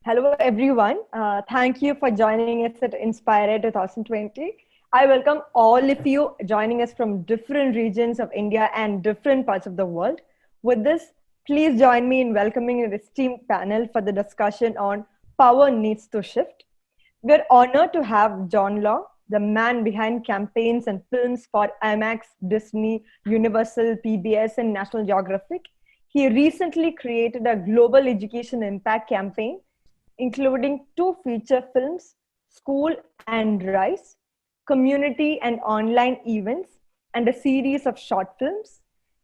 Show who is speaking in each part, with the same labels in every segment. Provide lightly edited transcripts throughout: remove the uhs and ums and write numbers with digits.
Speaker 1: Hello, everyone. Thank you for joining us at Inspire 2020. I welcome all of you joining us from different regions of India and different parts of the world. With this, please join me in welcoming an esteemed panel for the discussion on Power Needs to Shift. We're honored to have John Law, the man behind campaigns and films for IMAX, Disney, Universal, PBS, and National Geographic. He recently created a global education impact campaign including two feature films, School and Rise, community and online events, and a series of short films.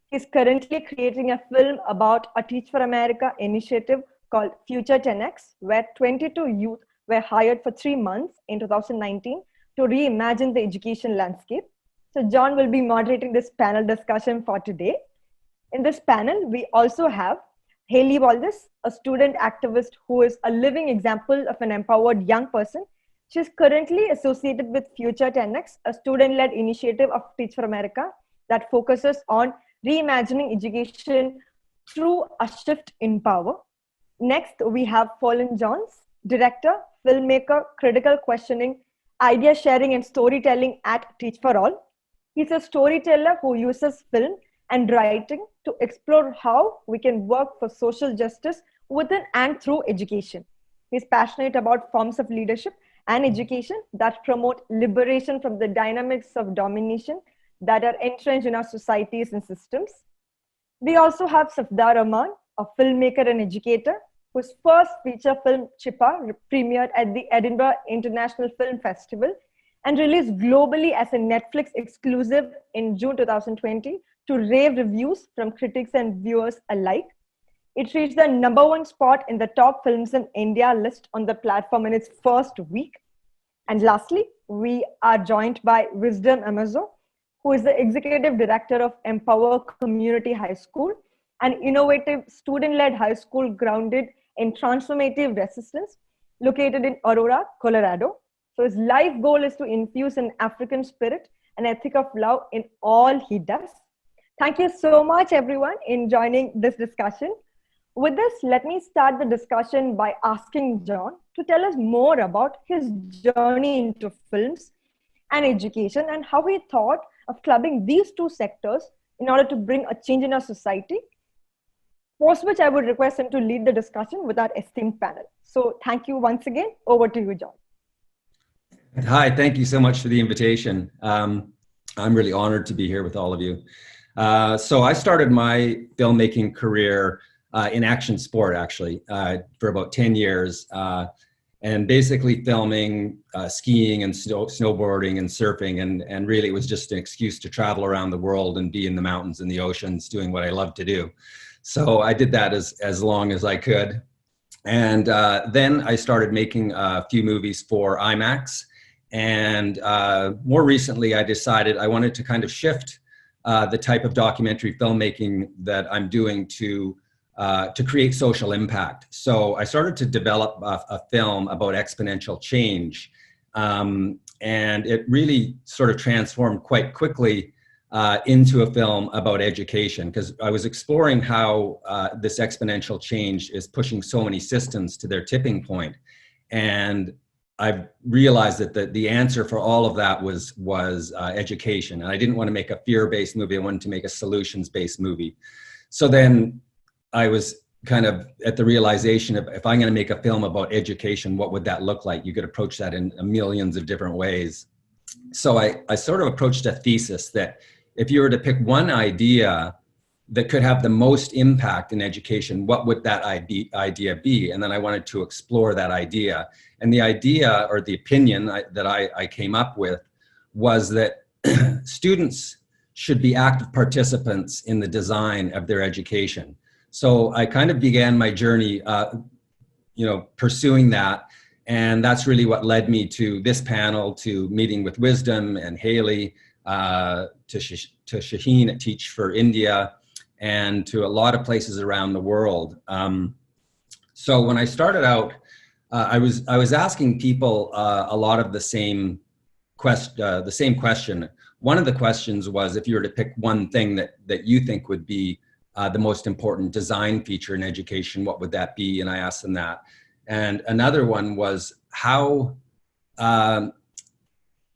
Speaker 1: He's currently creating a film about a Teach for America initiative called Future 10X, where 22 youth were hired for 3 months in 2019 to reimagine the education landscape. So, John will be moderating this panel discussion for today. In this panel, we also have Haley Waldes, a student activist who is a living example of an empowered young person. She is currently associated with Future 10X, a student-led initiative of Teach for America that focuses on reimagining education through a shift in power. Next, we have Fallen Johns, director, filmmaker, critical questioning, idea sharing, and storytelling at Teach for All. He's a storyteller who uses film and writing to explore how we can work for social justice within and through education. He's passionate about forms of leadership and education that promote liberation from the dynamics of domination that are entrenched in our societies and systems. We also have Safdar Rahman, a filmmaker and educator, whose first feature film, Chippa, premiered at the Edinburgh International Film Festival and released globally as a Netflix exclusive in June 2020 to rave reviews from critics and viewers alike. It reached the #1 spot in the top films in India list on the platform in its first week. And lastly, we are joined by Wisdom Amazo, who is the executive director of Empower Community High School, an innovative student-led high school grounded in transformative resistance located in Aurora, Colorado. So his life goal is to infuse an African spirit and ethic of love in all he does. Thank you so much, everyone, in joining this discussion. With this, let me start the discussion by asking John to tell us more about his journey into films and education and how he thought of clubbing these two sectors in order to bring a change in our society. Post which I would request him to lead the discussion with our esteemed panel. So thank you once again. Over to you, John.
Speaker 2: Hi, thank you so much for the invitation. I'm really honored to be here with all of you. So I started my filmmaking career in action sport, actually, for about 10 years, and basically filming skiing and snowboarding and surfing, and really it was just an excuse to travel around the world and be in the mountains and the oceans doing what I love to do. So I did that as long as I could. And then I started making a few movies for IMAX. And more recently, I decided I wanted to kind of shift the type of documentary filmmaking that I'm doing to create social impact. So I started to develop a film about exponential change. And it really sort of transformed quite quickly into a film about education, because I was exploring how this exponential change is pushing so many systems to their tipping point. And I've realized that the answer for all of that was education. And I didn't want to make a fear-based movie. I wanted to make a solutions-based movie. So then I was kind of at the realization of, if I'm going to make a film about education, what would that look like? You could approach that in millions of different ways. So I sort of approached a thesis that if you were to pick one idea that could have the most impact in education, what would that idea be? And then I wanted to explore that idea. And the idea, or the opinion that I came up with, was that students should be active participants in the design of their education. So I kind of began my journey, pursuing that. And that's really what led me to this panel, to meeting with Wisdom and Haley, to Shaheen at Teach for India, and to a lot of places around the world. So when I started out, I was asking people a lot of the same question. One of the questions was, if you were to pick one thing that you think would be the most important design feature in education, what would that be? And I asked them that. And another one was um,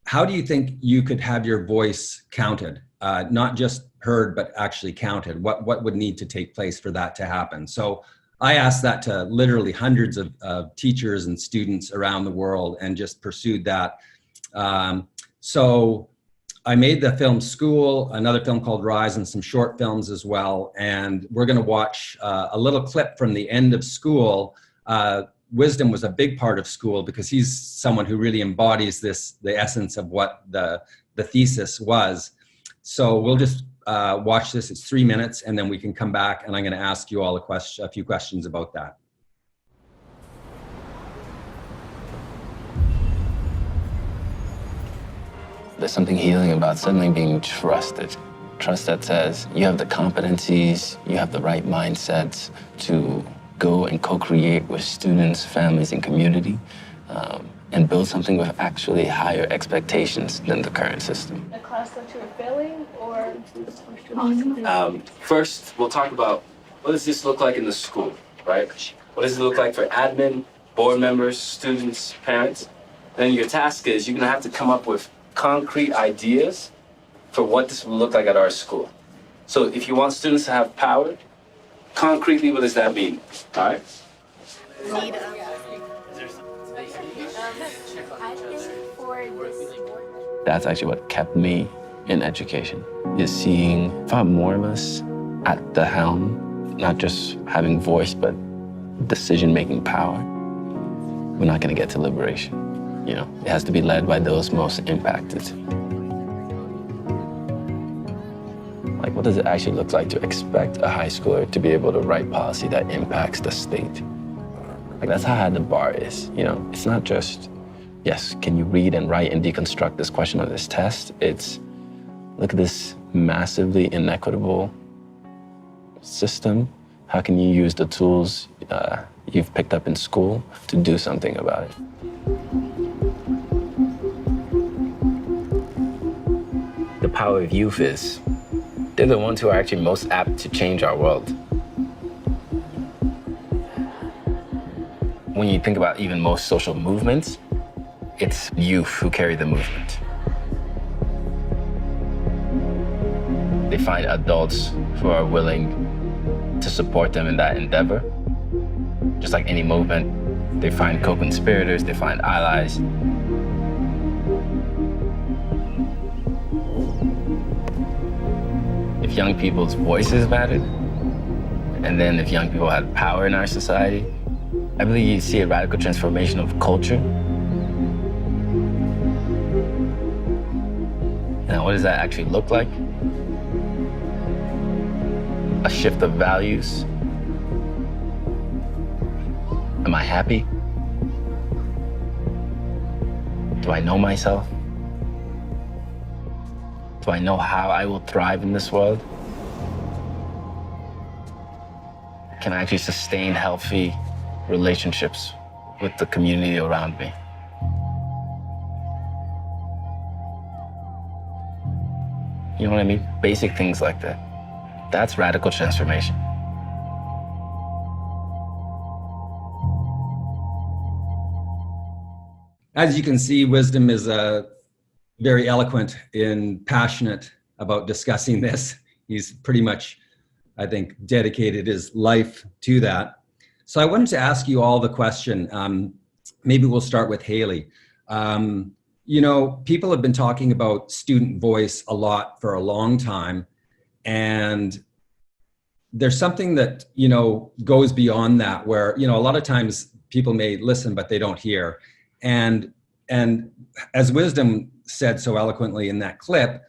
Speaker 2: how do you think you could have your voice counted, not just heard, but actually counted? What would need to take place for that to happen? So I asked that to literally hundreds of teachers and students around the world and just pursued that. So I made the film School, another film called Rise, and some short films as well. And we're going to watch a little clip from the end of School. Wisdom was a big part of School because he's someone who really embodies the essence of what the thesis was. So we'll just watch this. It's 3 minutes, and then we can come back, and I'm going to ask you all a few questions about that.
Speaker 3: There's something healing about suddenly being trusted. Trust that says you have the competencies, you have the right mindsets to go and co-create with students, families, and community, and build something with actually higher expectations than the current system.
Speaker 4: The class that you were failing, or?
Speaker 3: First, we'll talk about what does this look like in the school, right? What does it look like for admin, board members, students, parents? Then your task is you're gonna have to come up with concrete ideas for what this will look like at our school. So if you want students to have power, concretely, what does that mean? All right? That's actually what kept me in education, is seeing far more of us at the helm, not just having voice, but decision-making power. We're not gonna get to liberation. You know, it has to be led by those most impacted. Like, what does it actually look like to expect a high schooler to be able to write policy that impacts the state? Like, that's how high the bar is, you know? It's not just, yes, can you read and write and deconstruct this question on this test? It's, look at this massively inequitable system. How can you use the tools you've picked up in school to do something about it? The power of youth is, they're the ones who are actually most apt to change our world. When you think about even most social movements, it's youth who carry the movement. They find adults who are willing to support them in that endeavor. Just like any movement, they find co-conspirators, they find allies. If young people's voices mattered, and then if young people had power in our society, I believe you see a radical transformation of culture. Now, what does that actually look like? A shift of values. Am I happy? Do I know myself? Do I know how I will thrive in this world? Can I actually sustain healthy relationships with the community around me? You know what I mean? Basic things like that. That's radical transformation.
Speaker 2: As you can see, Wisdom is very eloquent and passionate about discussing this. He's pretty much, I think, dedicated his life to that. So I wanted to ask you all the question. Maybe we'll start with Haley. You know, people have been talking about student voice a lot for a long time. And there's something that, you know, goes beyond that where, you know, a lot of times people may listen, but they don't hear. And as Wisdom said so eloquently in that clip,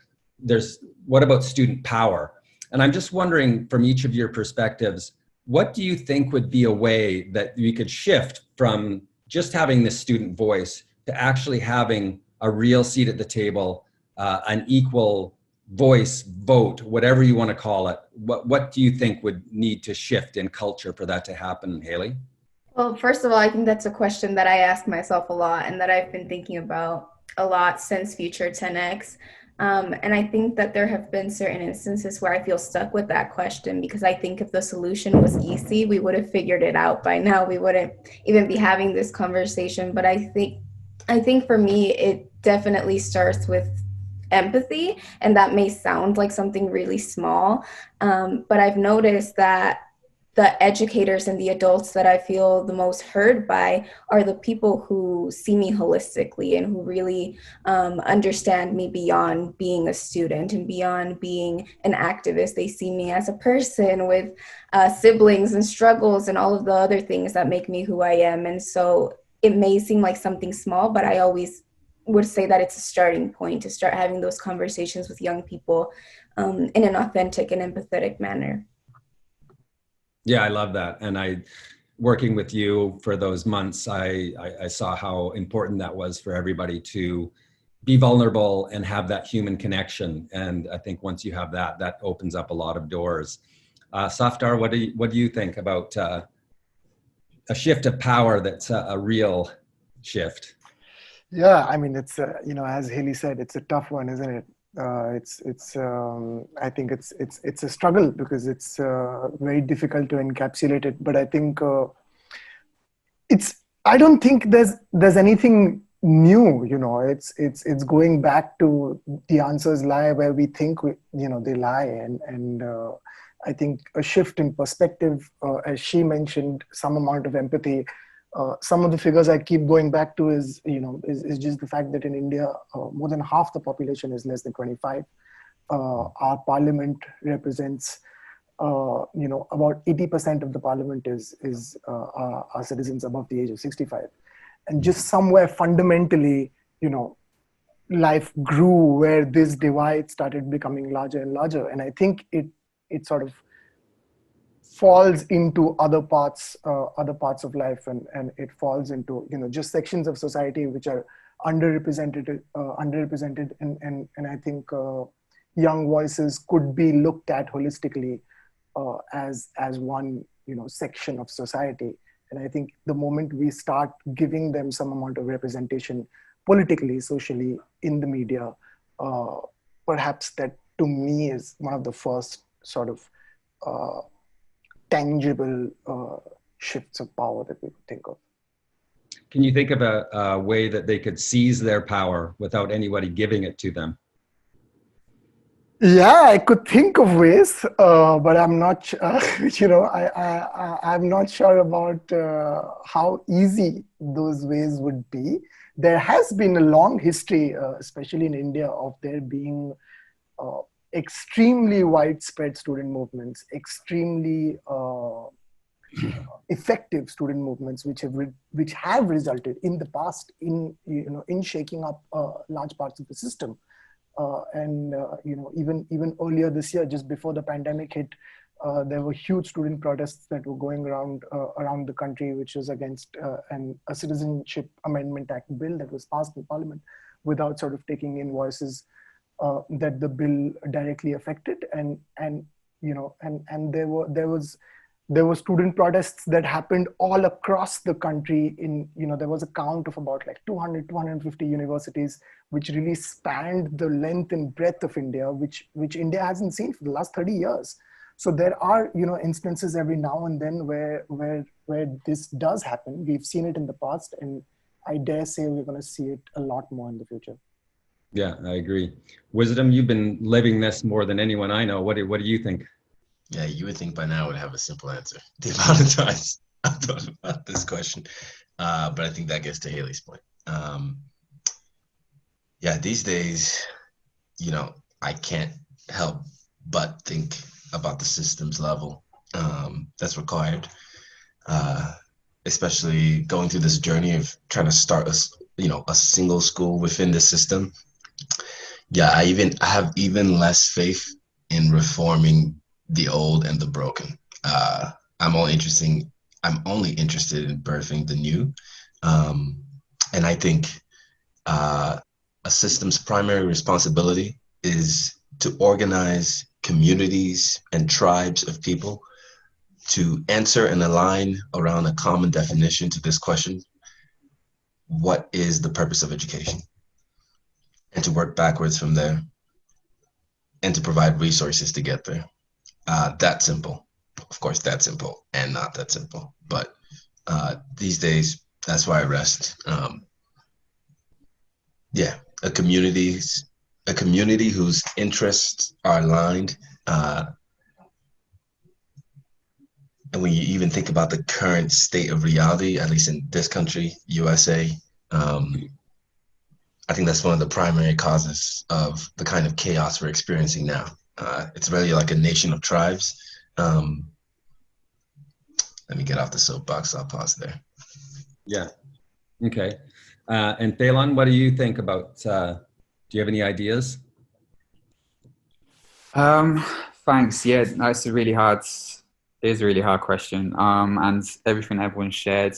Speaker 2: what about student power? And I'm just wondering from each of your perspectives, what do you think would be a way that we could shift from just having this student voice to actually having a real seat at the table, an equal voice, vote, whatever you want to call it? What do you think would need to shift in culture for that to happen, Haley?
Speaker 5: Well, first of all, I think that's a question that I ask myself a lot and that I've been thinking about a lot since Future 10X. And I think that there have been certain instances where I feel stuck with that question, because I think if the solution was easy, we would have figured it out by now. We wouldn't even be having this conversation. But I think for me, it definitely starts with empathy, and that may sound like something really small, but I've noticed that the educators and the adults that I feel the most heard by are the people who see me holistically and who really understand me beyond being a student and beyond being an activist. They see me as a person with siblings and struggles and all of the other things that make me who I am. And so it may seem like something small, but I always would say that it's a starting point to start having those conversations with young people in an authentic and empathetic manner.
Speaker 2: Yeah, I love that. And working with you for those months, I saw how important that was for everybody to be vulnerable and have that human connection. And I think once you have that, that opens up a lot of doors. Safdar, what do you think about a shift of power that's a real shift?
Speaker 6: Yeah, I mean, it's as Haley said, it's a tough one, isn't it? I think it's a struggle because it's very difficult to encapsulate it. But I think I don't think there's anything new. It's going back to the answers lie where we think they lie, and I think a shift in perspective, as she mentioned, some amount of empathy. Some of the figures I keep going back to is just the fact that in India, more than half the population is less than 25. Our parliament represents, about 80% of the parliament is our citizens above the age of 65. And just somewhere fundamentally, life grew where this divide started becoming larger and larger. And I think it sort of falls into other parts of life, and it falls into just sections of society which are underrepresented, and I think young voices could be looked at holistically as one section of society. And I think the moment we start giving them some amount of representation politically, socially, in the media, perhaps that to me is one of the first sort of tangible shifts of power that we could think of.
Speaker 2: Can you think of a way that they could seize their power without anybody giving it to them?
Speaker 6: Yeah, I could think of ways, but I'm not. I'm not sure about how easy those ways would be. There has been a long history, especially in India, of there being extremely widespread student movements, extremely effective student movements, which have resulted in the past in shaking up large parts of the system. Even earlier this year, just before the pandemic hit, there were huge student protests that were going around the country, which was against a Citizenship Amendment Act bill that was passed in Parliament without sort of taking in voices that the bill directly affected, and there were student protests that happened all across the country. There was a count of about like 250 universities, which really spanned the length and breadth of India, which India hasn't seen for the last 30 years. So there are instances every now and then where this does happen. We've seen it in the past, and I dare say we're going to see it a lot more in the future.
Speaker 2: Yeah, I agree. Wisdom, you've been living this more than anyone I know. What do you think?
Speaker 7: Yeah, you would think by now I would have a simple answer. To apologize. I thought about this question, but I think that gets to Haley's point. Yeah, these days, I can't help but think about the systems level that's required, especially going through this journey of trying to start a single school within the system. Yeah, I have even less faith in reforming the old and the broken. I'm only interested in birthing the new. And I think a system's primary responsibility is to organize communities and tribes of people to answer and align around a common definition to this question: what is the purpose of education? And to work backwards from there. and to provide resources to get there. That simple. Of course, that simple and not that simple. But these days, that's why I rest. Yeah, a community whose interests are aligned. And when you even think about the current state of reality, at least in this country, USA, I think that's one of the primary causes of the kind of chaos we're experiencing now. It's really like a nation of tribes. Let me get off the soapbox. I'll pause there.
Speaker 2: Yeah. Okay. And Phelan, what do you think about, do you have any ideas?
Speaker 8: Thanks. Yeah, that's a really hard, it is a really hard question. And everything everyone shared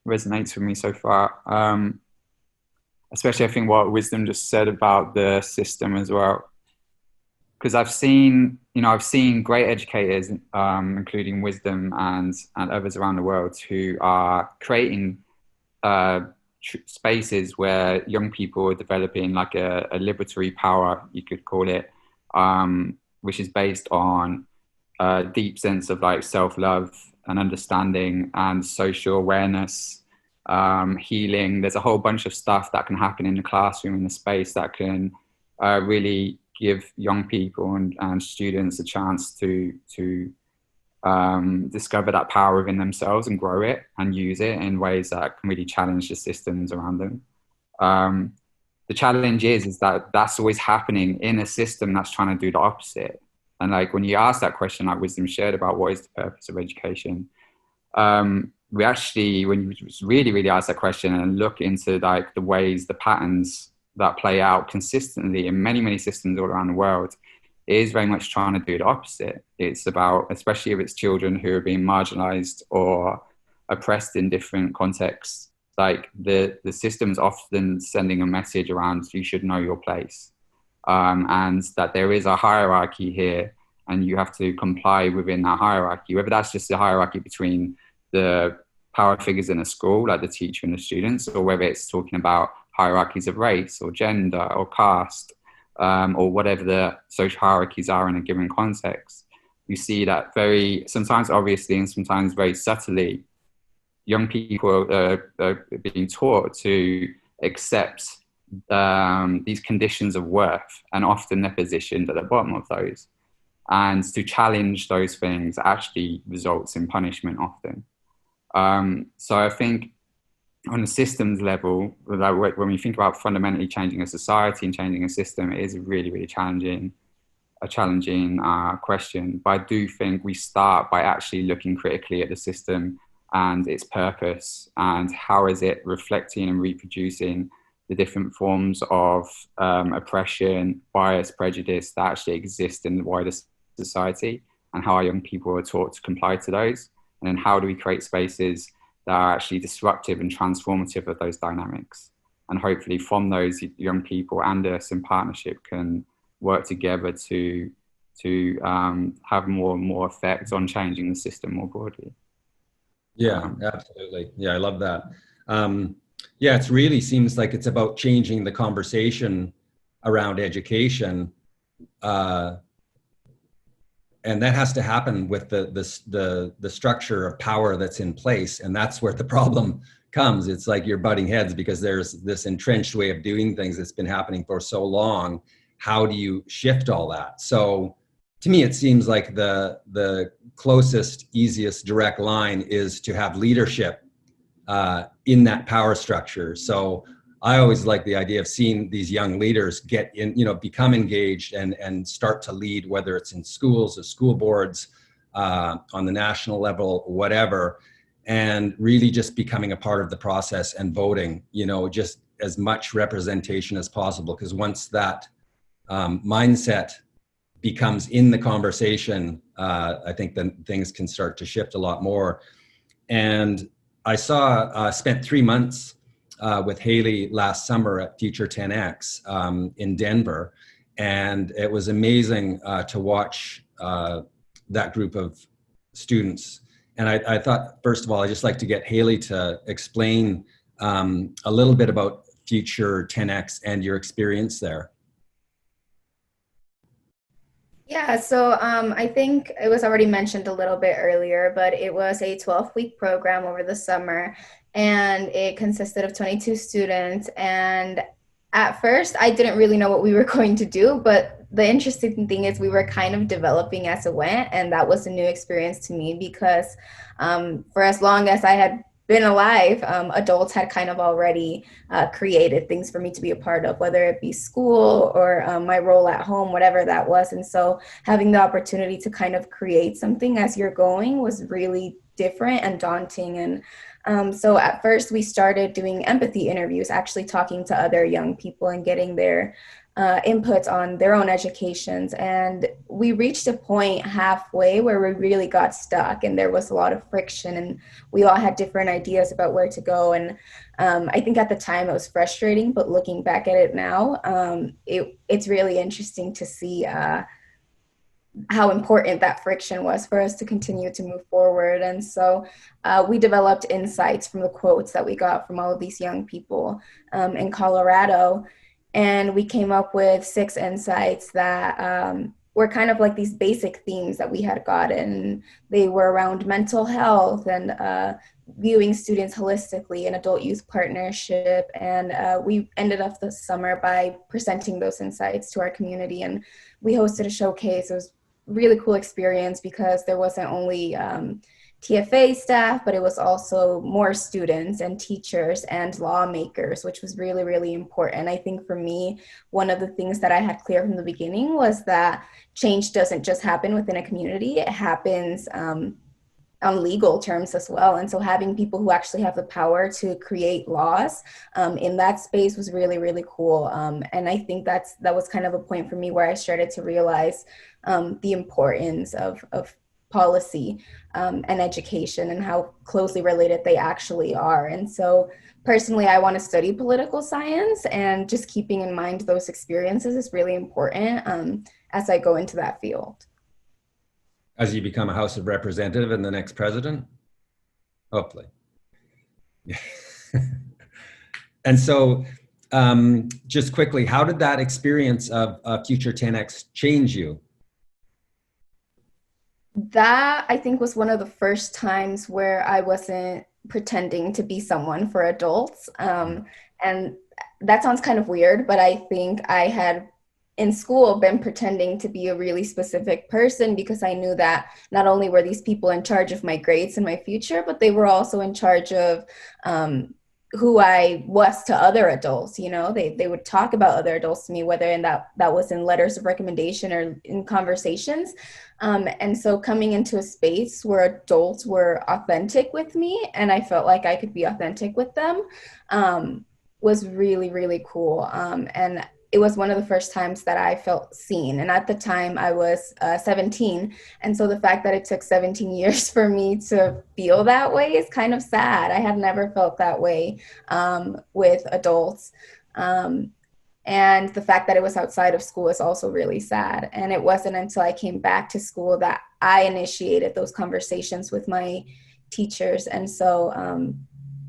Speaker 8: resonates with me so far. Especially I think what Wisdom just said about the system as well. Because I've seen great educators, including Wisdom and others around the world, who are creating spaces where young people are developing like a liberatory power, you could call it, which is based on a deep sense of like self-love and understanding and social awareness, healing. There's a whole bunch of stuff that can happen in the classroom, in the space, that can really give young people and students a chance to discover that power within themselves and grow it and use it in ways that can really challenge the systems around them. The challenge is that that's always happening in a system that's trying to do the opposite. And like when you ask that question, like Wisdom shared about what is the purpose of education, we actually, when you really ask that question and look into like the ways, the patterns that play out consistently in many systems all around the world, it is very much trying to do the opposite. It's about, especially if it's children who are being marginalized or oppressed in different contexts, like the system's often sending a message around you should know your place, and that there is a hierarchy here and you have to comply within that hierarchy, whether that's just a hierarchy between the power figures in a school, like the teacher and the students, or whether it's talking about hierarchies of race or gender or caste, or whatever the social hierarchies are in a given context. You see that very, sometimes obviously and sometimes very subtly, young people are being taught to accept these conditions of worth, and often they're positioned at the bottom of those. And to challenge those things actually results in punishment often. So I think on a systems level, when we think about fundamentally changing a society and changing a system, it is a really challenging question. But I do think we start by actually looking critically at the system and its purpose, and how is it reflecting and reproducing the different forms of oppression, bias, prejudice that actually exist in the wider society, and how our young people are taught to comply to those. And then how do we create spaces that are actually disruptive and transformative of those dynamics? And hopefully from those, young people and us in partnership can work together to have more effect on changing the system more broadly.
Speaker 2: Yeah, absolutely. Yeah, I love that. Yeah, it really seems like it's about changing the conversation around education. And that has to happen with the structure of power that's in place. And that's where the problem comes. It's like you're butting heads because there's this entrenched way of doing things that's been happening for so long. How do you shift all that? So to me, it seems like the closest, easiest direct line is to have leadership in that power structure. So I always like the idea of seeing these young leaders get in, become engaged and start to lead, whether it's in schools or school boards, on the national level, whatever, and really just becoming a part of the process and voting, just as much representation as possible. Because once that mindset becomes in the conversation, I think then things can start to shift a lot more. And I spent 3 months with Haley last summer at Future 10X in Denver. And it was amazing to watch that group of students. And I thought, first of all, I'd just like to get Haley to explain a little bit about Future 10X and your experience there.
Speaker 5: Yeah, so I think it was already mentioned a little bit earlier, but it was a 12-week program over the summer, and it consisted of 22 students. And at first, I didn't really know what we were going to do, but the interesting thing is we were kind of developing as it went, and that was a new experience to me because for as long as I had been alive, adults had kind of already created things for me to be a part of, whether it be school or my role at home, whatever that was. And so having the opportunity to kind of create something as you're going was really different and daunting. And so at first we started doing empathy interviews, actually talking to other young people and getting their inputs on their own educations. And we reached a point halfway where we really got stuck and there was a lot of friction and we all had different ideas about where to go. And I think at the time it was frustrating, but looking back at it now, it's really interesting to see how important that friction was for us to continue to move forward. And so we developed insights from the quotes that we got from all of these young people in Colorado. And we came up with 6 insights that were kind of like these basic themes that we had gotten. They were around mental health and viewing students holistically and adult youth partnership. And we ended up the summer by presenting those insights to our community. And we hosted a showcase. It was really cool experience because there wasn't only TFA staff, but it was also more students and teachers and lawmakers, which was really, really important. I think for me, one of the things that I had clear from the beginning was that change doesn't just happen within a community, it happens on legal terms as well. And so having people who actually have the power to create laws in that space was really, really cool. And I think that was kind of a point for me where I started to realize the importance of policy and education and how closely related they actually are. And so personally, I want to study political science, and just keeping in mind those experiences is really important as I go into that field.
Speaker 2: As you become a House of Representative and the next president? Hopefully. And so just quickly, how did that experience of Future 10X change you?
Speaker 5: That, I think, was one of the first times where I wasn't pretending to be someone for adults. And that sounds kind of weird, but I think I had in school been pretending to be a really specific person because I knew that not only were these people in charge of my grades and my future, but they were also in charge of who I was to other adults. You know, they would talk about other adults to me, whether that was in letters of recommendation or in conversations. And so coming into a space where adults were authentic with me and I felt like I could be authentic with them was really, really cool. And it was one of the first times that I felt seen. And at the time I was 17. And so the fact that it took 17 years for me to feel that way is kind of sad. I had never felt that way with adults. And the fact that it was outside of school is also really sad. And it wasn't until I came back to school that I initiated those conversations with my teachers. And so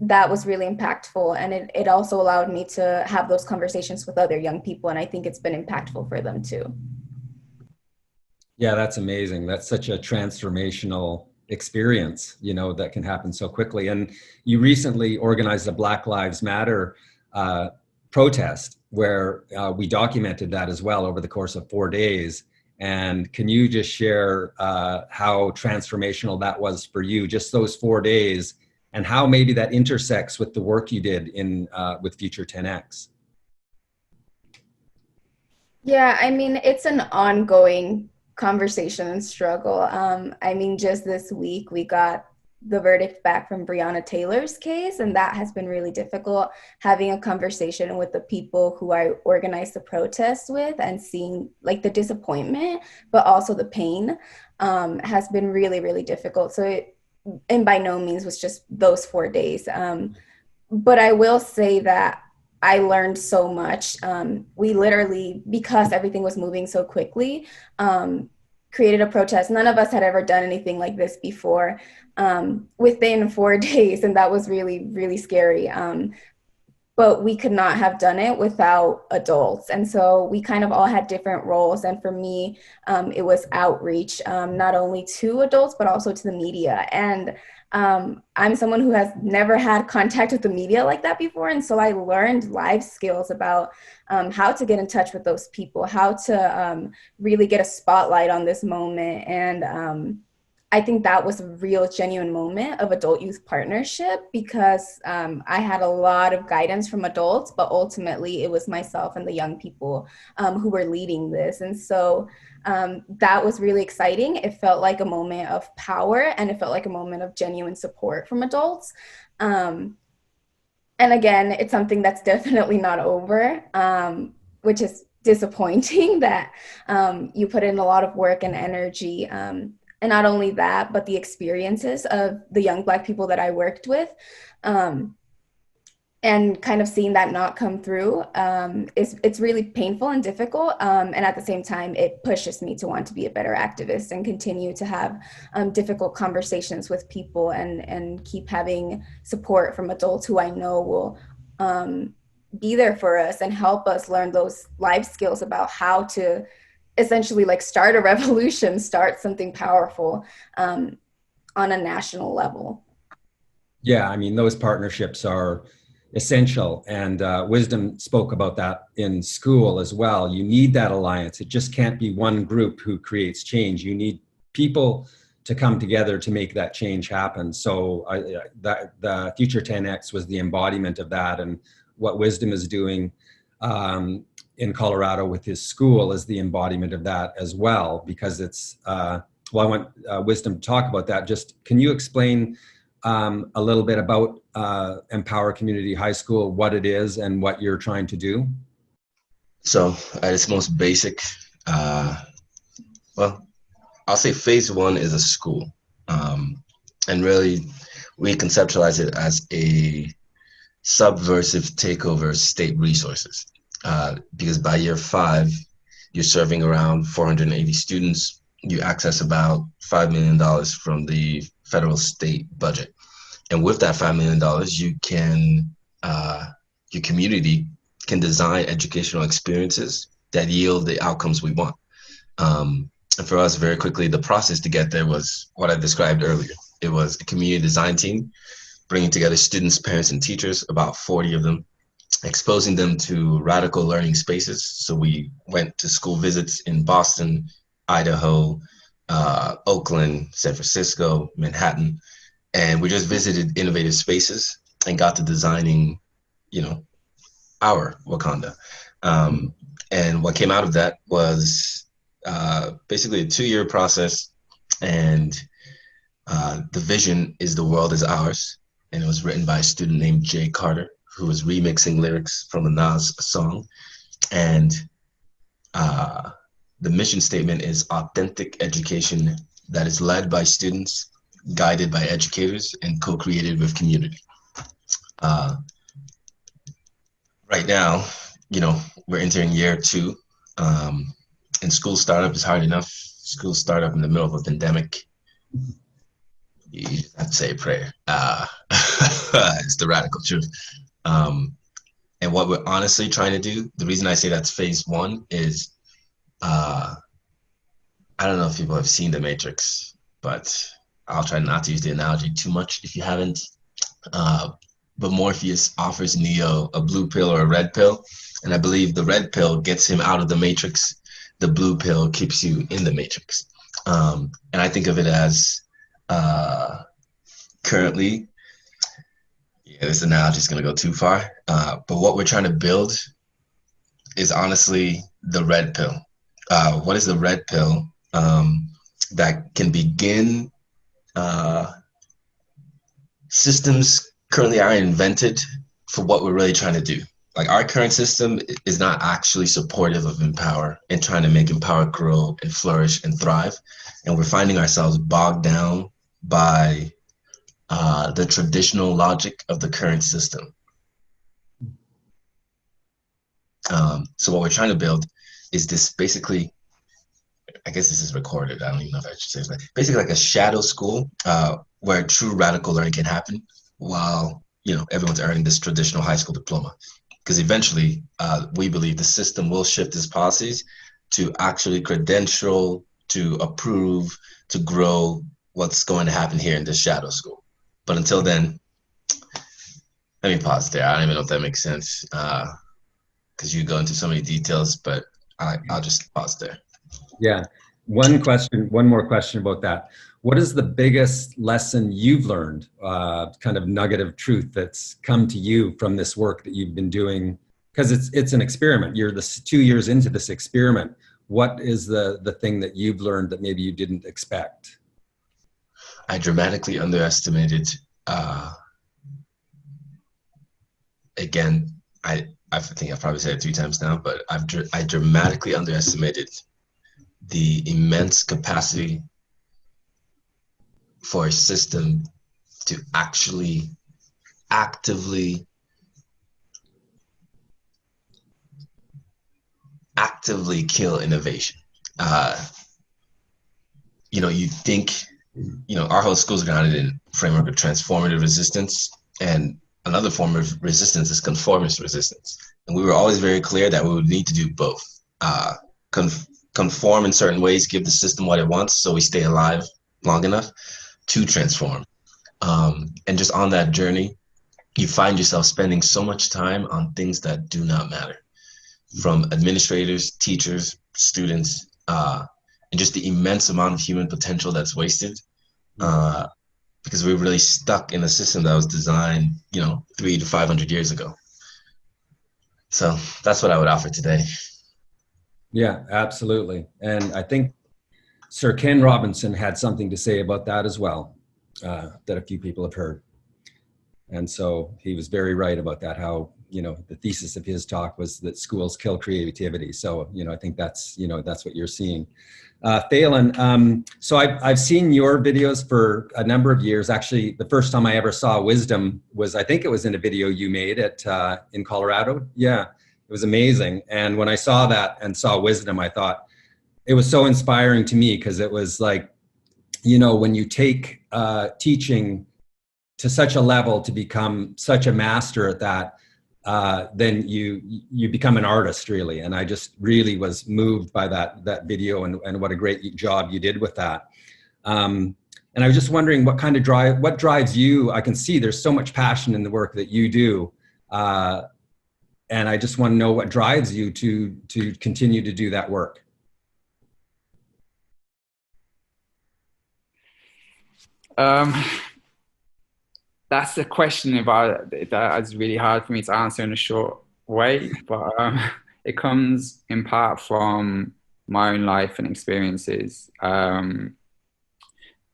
Speaker 5: that was really impactful. And it also allowed me to have those conversations with other young people. And I think it's been impactful for them too.
Speaker 2: Yeah, that's amazing. That's such a transformational experience, you know, that can happen so quickly. And you recently organized a Black Lives Matter protest where we documented that as well over the course of 4 days. And can you just share how transformational that was for you, just those 4 days, and how maybe that intersects with the work you did in with Future 10X?
Speaker 5: Yeah, I mean, it's an ongoing conversation and struggle. I mean, just this week we got the verdict back from Breonna Taylor's case, and that has been really difficult. Having a conversation with the people who I organized the protest with and seeing like the disappointment, but also the pain has been really, really difficult. So and by no means was just those 4 days. But I will say that I learned so much. We literally, because everything was moving so quickly, created a protest. None of us had ever done anything like this before within 4 days. And that was really, really scary. but we could not have done it without adults. And so we kind of all had different roles. And for me, it was outreach, not only to adults, but also to the media. And I'm someone who has never had contact with the media like that before. And so I learned life skills about how to get in touch with those people, how to really get a spotlight on this moment. And I think that was a real genuine moment of adult-youth partnership, because I had a lot of guidance from adults, but ultimately it was myself and the young people who were leading this. And so that was really exciting. It felt like a moment of power, and it felt like a moment of genuine support from adults. And again, it's something that's definitely not over, which is disappointing that you put in a lot of work and energy. And not only that, but the experiences of the young Black people that I worked with, and kind of seeing that not come through, it's really painful and difficult. And at the same time, it pushes me to want to be a better activist and continue to have difficult conversations with people, and keep having support from adults who I know will be there for us and help us learn those life skills about how to essentially like start a revolution, start something powerful on a national level.
Speaker 2: Yeah, I mean, those partnerships are essential, and Wisdom spoke about that in school as well. You need that alliance. It just can't be one group who creates change. You need people to come together to make that change happen. So the Future 10X was the embodiment of that, and what Wisdom is doing in Colorado with his school is the embodiment of that as well, because it's, well, I want Wisdom to talk about that. Just, can you explain a little bit about Empower Community High School, what it is and what you're trying to do?
Speaker 7: So at its most basic, well, I'll say phase one is a school. And really, we conceptualize it as a subversive takeover of state resources. Because by year 5, you're serving around 480 students. You access about $5 million from the federal state budget. And with that $5 million, you can, your community can design educational experiences that yield the outcomes we want. And for us, very quickly, the process to get there was what I described earlier. It was a community design team, bringing together students, parents, and teachers, about 40 of them, exposing them to radical learning spaces. So we went to school visits in Boston, Idaho, Oakland, San Francisco, Manhattan, and we just visited innovative spaces and got to designing, our Wakanda. And what came out of that was basically a 2-year process, and the vision is the world is ours. And it was written by a student named Jay Carter, who was remixing lyrics from a Nas song. And the mission statement is authentic education that is led by students, guided by educators, and co-created with community. Right now, we're entering year 2, and school startup is hard enough. School startup in the middle of a pandemic, you just have to say a prayer. It's the radical truth. And what we're honestly trying to do, the reason I say that's phase 1 is, I don't know if people have seen The Matrix, but I'll try not to use the analogy too much if you haven't. But Morpheus offers Neo a blue pill or a red pill. And I believe the red pill gets him out of the Matrix. The blue pill keeps you in the Matrix. And I think of it as currently, this analogy is going to go too far. But what we're trying to build is honestly the red pill. What is the red pill that can begin systems currently are invented for what we're really trying to do. Like, our current system is not actually supportive of Empower and trying to make Empower grow and flourish and thrive. And we're finding ourselves bogged down by the traditional logic of the current system. So what we're trying to build is this basically, I guess this is recorded, I don't even know if I should say this, but basically like a shadow school where true radical learning can happen while everyone's earning this traditional high school diploma. Because eventually, we believe the system will shift its policies to actually credential, to approve, to grow what's going to happen here in this shadow school. But until then, let me pause there. I don't even know if that makes sense, because you go into so many details, but I'll just pause there.
Speaker 2: Yeah. One more question about that. What is the biggest lesson you've learned, kind of nugget of truth that's come to you from this work that you've been doing? Because it's an experiment. You're 2 years into this experiment. What is the thing that you've learned that maybe you didn't expect?
Speaker 7: I dramatically underestimated, again, I think I've probably said it 3 times now, but I dramatically underestimated the immense capacity for a system to actually actively kill innovation. You think, our whole school is grounded in framework of transformative resistance, and another form of resistance is conformist resistance. And we were always very clear that we would need to do both. Conform in certain ways, give the system what it wants so we stay alive long enough to transform. And just on that journey, you find yourself spending so much time on things that do not matter, from administrators, teachers, students, and just the immense amount of human potential that's wasted, because we're really stuck in a system that was designed, 300 to 500 years ago. So that's what I would offer today.
Speaker 2: Yeah, absolutely. And I think Sir Ken Robinson had something to say about that as well, that a few people have heard. And so he was very right about that, how, the thesis of his talk was that schools kill creativity. So, I think that's what you're seeing. Phelan, so I've seen your videos for a number of years. Actually, the first time I ever saw Wisdom was, I think it was in a video you made in Colorado. Yeah, it was amazing. And when I saw that and saw Wisdom, I thought it was so inspiring to me, because it was like, when you take teaching to such a level to become such a master at that, then you become an artist, really. And I just really was moved by that video and what a great job you did with that. And I was just wondering what drives you. I can see there's so much passion in the work that you do. And I just want to know what drives you to continue to do that work.
Speaker 8: That's a question that's really hard for me to answer in a short way, but it comes in part from my own life and experiences,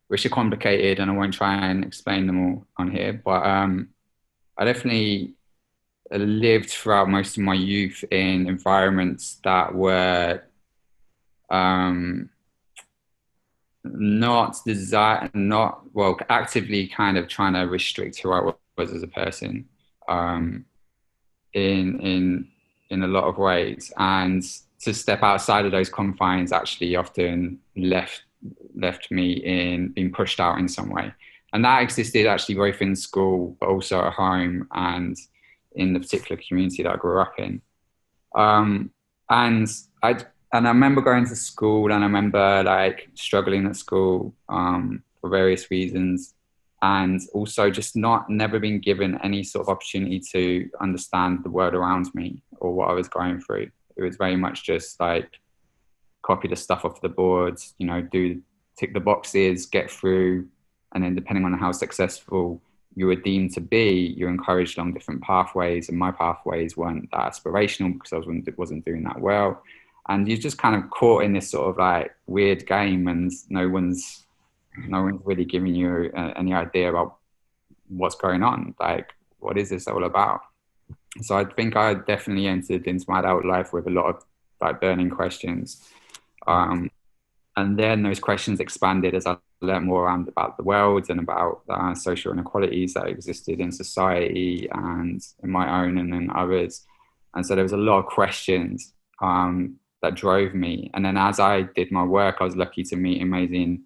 Speaker 8: which are complicated, and I won't try and explain them all on here, but I definitely lived throughout most of my youth in environments that were actively kind of trying to restrict who I was as a person, in a lot of ways, and to step outside of those confines actually often left me in being pushed out in some way. And that existed actually both in school, but also at home and in the particular community that I grew up in. And I remember going to school, and I remember struggling at school for various reasons, and also just never being given any sort of opportunity to understand the world around me or what I was going through. It was very much just copy the stuff off the boards, tick the boxes, get through, and then depending on how successful you were deemed to be, you're encouraged along different pathways, and my pathways weren't that aspirational because I wasn't doing that well. And you're just kind of caught in this sort of weird game, and no one's really giving you any idea about what's going on. What is this all about? So I think I definitely entered into my adult life with a lot of burning questions. And then those questions expanded as I learned more around about the world and about social inequalities that existed in society and in my own and in others. And so there was a lot of questions that drove me. And then as I did my work, I was lucky to meet amazing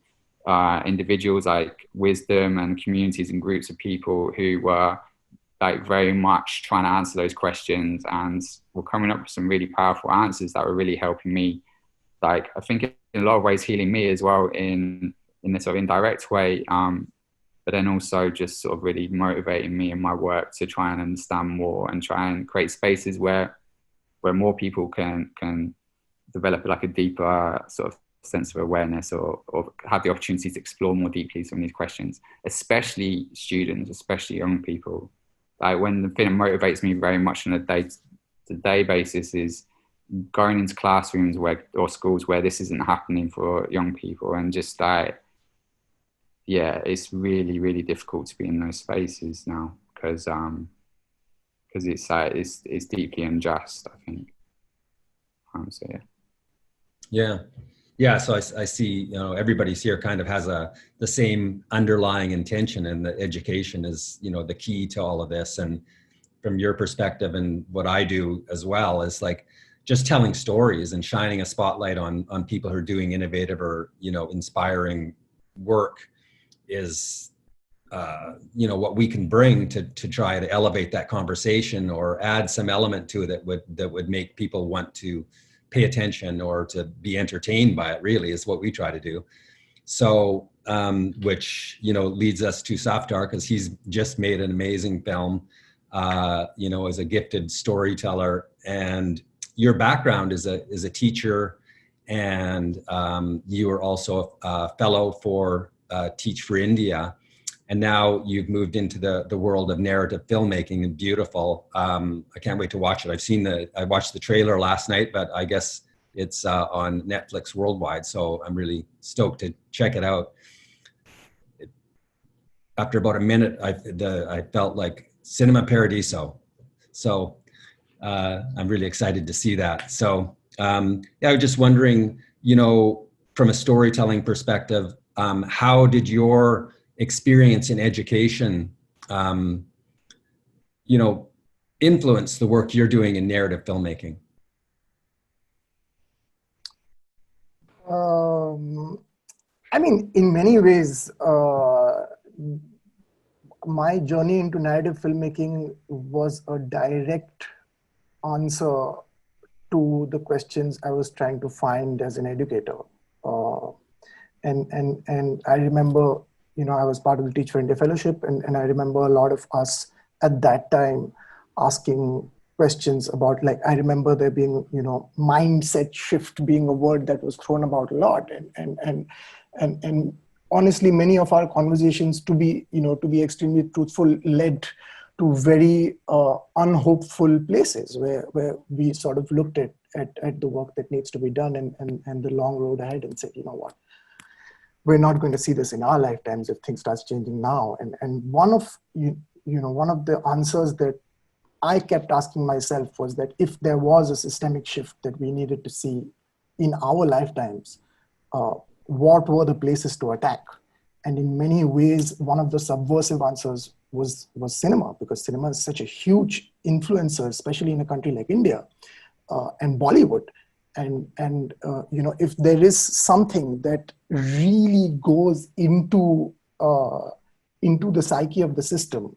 Speaker 8: individuals like Wisdom and communities and groups of people who were like very much trying to answer those questions, and were coming up with some really powerful answers that were really helping me. Like, I think in a lot of ways healing me as well in this sort of indirect way. But then also just sort of really motivating me in my work to try and understand more and try and create spaces where more people can develop like a deeper sort of sense of awareness, or have the opportunity to explore more deeply some of these questions, especially students, especially young people. Like, when the thing that motivates me very much on a day-to-day basis is going into classrooms or schools where this isn't happening for young people, and just like, yeah, it's really, really difficult to be in those spaces now, because it's like it's deeply unjust, I think. So
Speaker 2: Yeah. So I see, everybody's here kind of has the same underlying intention, and the education is, the key to all of this. And from your perspective, and what I do as well, is like just telling stories and shining a spotlight on people who are doing innovative or, inspiring work is, what we can bring to try to elevate that conversation, or add some element to it that would make people want to pay attention or to be entertained by it, really, is what we try to do. So, which, leads us to Safdar, because he's just made an amazing film, as a gifted storyteller. And your background is a teacher, and you are also a fellow for Teach for India. And now you've moved into the world of narrative filmmaking, and beautiful. I can't wait to watch it. I watched the trailer last night, but I guess it's on Netflix worldwide. So I'm really stoked to check it out. After about a minute, I felt like Cinema Paradiso. So I'm really excited to see that. So I was just wondering, from a storytelling perspective, how did your experience in education, influence the work you're doing in narrative filmmaking?
Speaker 6: I mean, in many ways, my journey into narrative filmmaking was a direct answer to the questions I was trying to find as an educator. And I remember, I was part of the Teach for India Fellowship, and I remember a lot of us at that time asking questions about, like, I remember there being, mindset shift being a word that was thrown about a lot. And honestly, many of our conversations, to be extremely truthful, led to very unhopeful places where we sort of looked at the work that needs to be done and the long road ahead, and said, you know what, we're not going to see this in our lifetimes if things start changing now. And one of the answers that I kept asking myself was that if there was a systemic shift that we needed to see in our lifetimes, what were the places to attack? And in many ways, one of the subversive answers was cinema, because cinema is such a huge influencer, especially in a country like India, and Bollywood. And if there is something that really goes into the psyche of the system,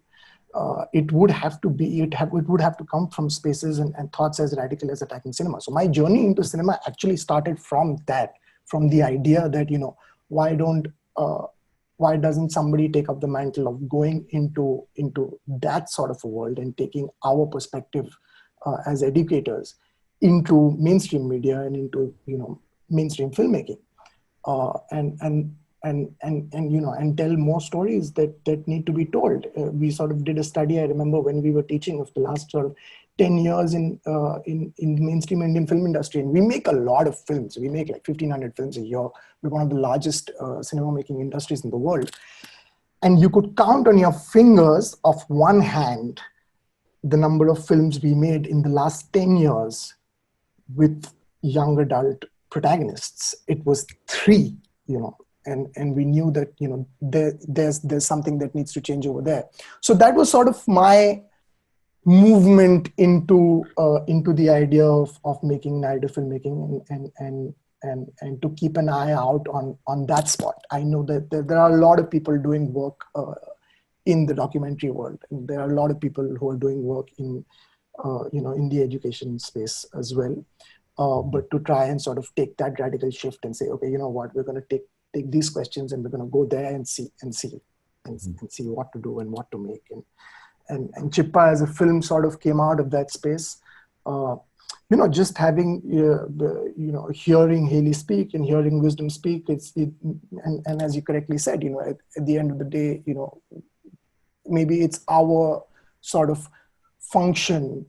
Speaker 6: it would have to come from spaces and thoughts as radical as attacking cinema. So my journey into cinema actually started from the idea that, why doesn't somebody take up the mantle of going into that sort of a world and taking our perspective as educators into mainstream media and into mainstream filmmaking, and tell more stories that need to be told. We sort of did a study, I remember, when we were teaching, of the last sort of 10 years in the mainstream Indian film industry. And we make a lot of films. We make like 1,500 films a year. We're one of the largest cinema making industries in the world. And you could count on your fingers of one hand the number of films we made in the last 10 years with young adult protagonists. It was 3, and we knew that, there's something that needs to change over there. So that was sort of my movement into the idea of making narrative filmmaking, and to keep an eye out on that spot. I know that there are a lot of people doing work in the documentary world. And there are a lot of people who are doing work in, in the education space as well. But to try and sort of take that radical shift and say, okay, you know what, we're going to take these questions and we're going to go there and see what to do and what to make. And Chippa as a film sort of came out of that space. Just having, hearing Haley speak and hearing Wisdom speak, and as you correctly said, at the end of the day, maybe it's our sort of function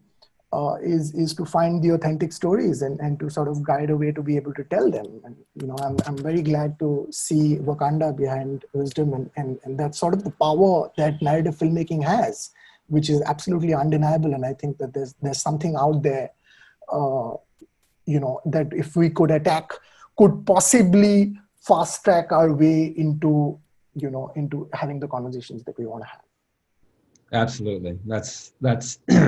Speaker 6: is to find the authentic stories and to sort of guide a way to be able to tell them. And, I'm very glad to see Wakanda behind Wisdom, and that's sort of the power that narrative filmmaking has, which is absolutely undeniable. And I think that there's something out there, that if we could attack, could possibly fast track our way into having the conversations that we want to have.
Speaker 2: Absolutely. That's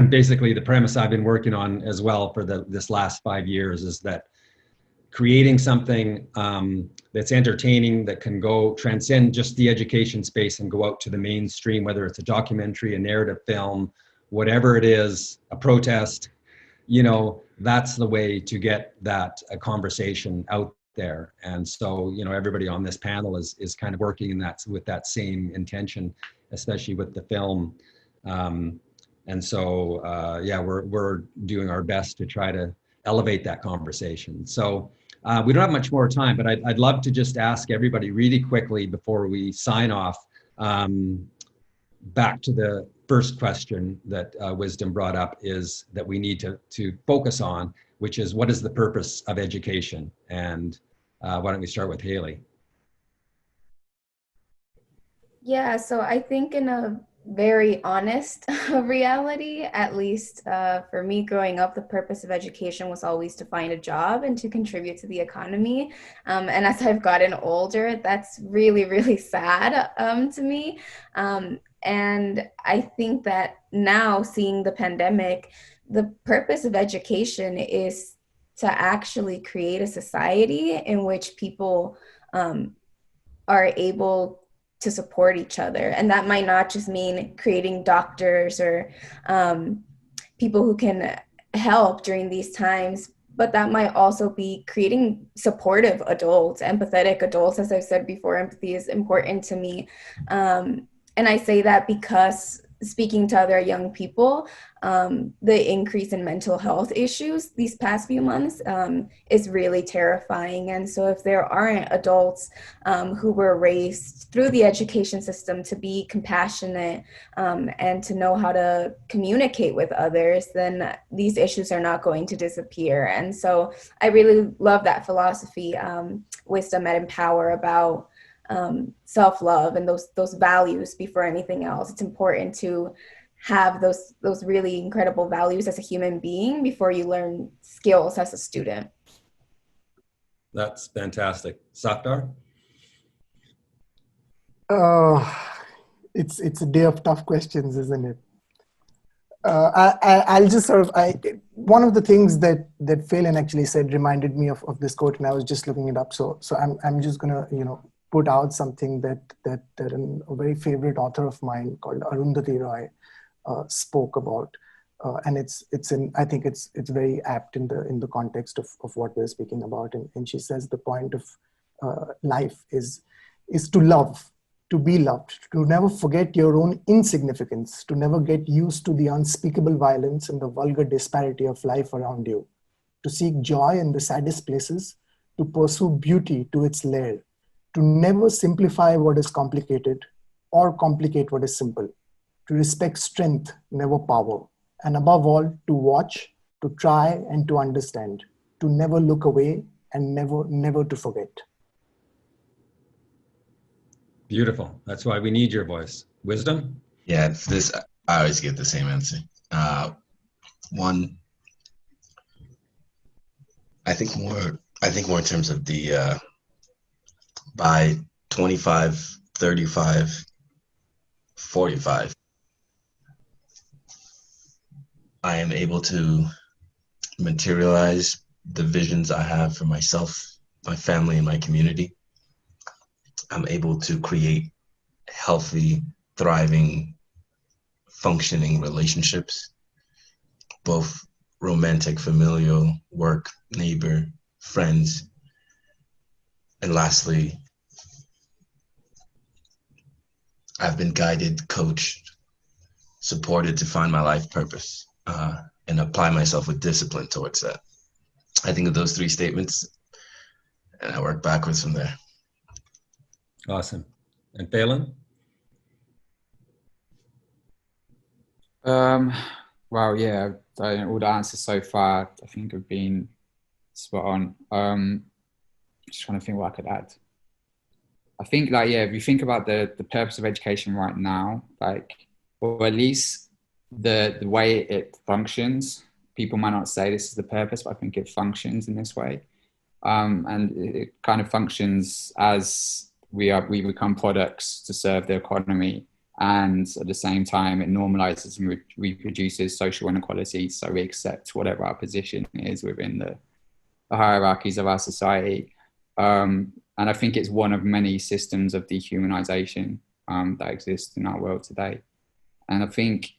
Speaker 2: basically the premise I've been working on as well for this last 5 years, is that creating something that's entertaining, that can go transcend just the education space and go out to the mainstream, whether it's a documentary, a narrative film, whatever it is, a protest, that's the way to get that conversation out there. And so, everybody on this panel is kind of working in that with that same intention, especially with the film. And so, we're doing our best to try to elevate that conversation. So we don't have much more time, but I'd love to just ask everybody really quickly before we sign off, back to the first question that Wisdom brought up, is that we need to focus on, which is, what is the purpose of education? And why don't we start with Haley?
Speaker 5: Yeah, so I think in a very honest reality, at least for me growing up, the purpose of education was always to find a job and to contribute to the economy. And as I've gotten older, that's really, really sad to me. And I think that now, seeing the pandemic, the purpose of education is to actually create a society in which people are able to support each other. And that might not just mean creating doctors or people who can help during these times, but that might also be creating supportive adults, empathetic adults. As I've said before, empathy is important to me. And I say that because speaking to other young people, the increase in mental health issues these past few months is really terrifying. And so if there aren't adults who were raised through the education system to be compassionate and to know how to communicate with others, then these issues are not going to disappear. And so I really love that philosophy, Wisdom and Empower, about self-love and those values before anything else. It's important to have those really incredible values as a human being before you learn skills as a student.
Speaker 2: That's fantastic. Safdar?
Speaker 6: It's a day of tough questions, isn't it? I'll just sort of, one of the things that Phelan actually said reminded me of this quote, and I was just looking it up. So I'm just gonna, put out something that a very favorite author of mine called Arundhati Roy spoke about, and I think it's very apt in the context of what we're speaking about. And she says the point of life is to love, to be loved, to never forget your own insignificance, to never get used to the unspeakable violence and the vulgar disparity of life around you, to seek joy in the saddest places, to pursue beauty to its lair, to never simplify what is complicated or complicate what is simple, to respect strength, never power, and above all, to watch, to try, and to understand, to never look away, and never to forget.
Speaker 2: Beautiful. That's why we need your voice. Wisdom?
Speaker 7: Yeah, it's this. I always get the same answer. One, I think more in terms of the by 25, 35, 45, I am able to materialize the visions I have for myself, my family, and my community. I'm able to create healthy, thriving, functioning relationships, both romantic, familial, work, neighbor, friends. And lastly, I've been guided, coached, supported to find my life purpose and apply myself with discipline towards that. I think of those three statements and I work backwards from there.
Speaker 2: Awesome. And Phelan?
Speaker 8: Well, yeah, all the answers so far, I think have been spot on. Just trying to think what I could add. I think, like, yeah, if you think about the purpose of education right now, like, or at least the way it functions, people might not say this is the purpose, but I think it functions in this way. And it kind of functions as we become products to serve the economy. And at the same time, it normalizes and reproduces social inequalities. So we accept whatever our position is within the hierarchies of our society. And I think it's one of many systems of dehumanization that exist in our world today. And I think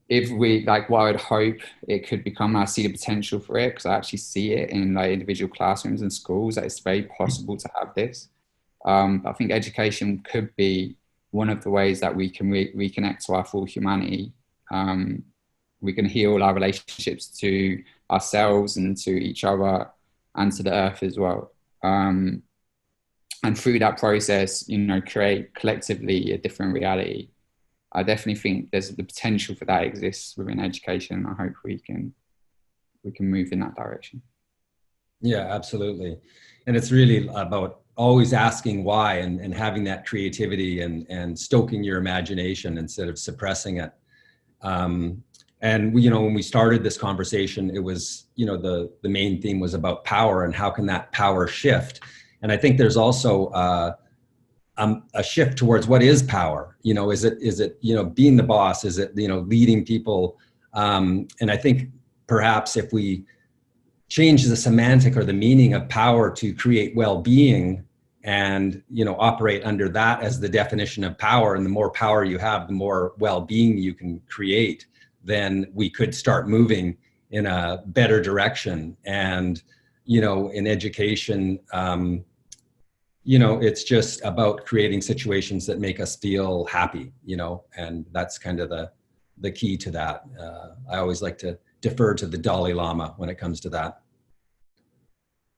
Speaker 8: if we, like, what I would hope it could become, I see the potential for it, because I actually see it in like individual classrooms and schools, that it's very possible to have this. I think education could be one of the ways that we can reconnect to our full humanity. We can heal our relationships to ourselves and to each other and to the earth as well. And through that process, you know, create collectively a different reality. I definitely think there's the potential for that exists within education. I hope we can move in that direction.
Speaker 2: Yeah, absolutely. And it's really about always asking why and having that creativity and stoking your imagination instead of suppressing it. And we, you know, when we started this conversation, it was, you know, the main theme was about power and how can that power shift. And I think there's also a shift towards what is power. You know, is it you know, being the boss? Is it, you know, leading people? And I think perhaps if we change the semantic or the meaning of power to create well-being and, you know, operate under that as the definition of power, and the more power you have, the more well-being you can create, then we could start moving in a better direction. And, you know, in education, you know, it's just about creating situations that make us feel happy, you know, and that's kind of the key to that. I always like to defer to the Dalai Lama when it comes to that.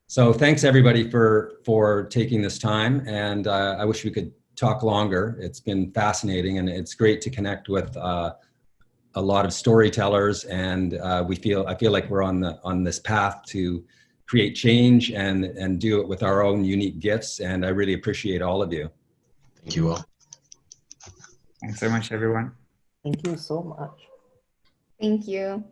Speaker 2: So thanks everybody for taking this time, and I wish we could talk longer. It's been fascinating, and it's great to connect with a lot of storytellers, and I feel like we're on this path to create change and do it with our own unique gifts, and I really appreciate all of you.
Speaker 7: Thank you all.
Speaker 8: Thanks so much, everyone.
Speaker 6: Thank you so much.
Speaker 5: Thank you.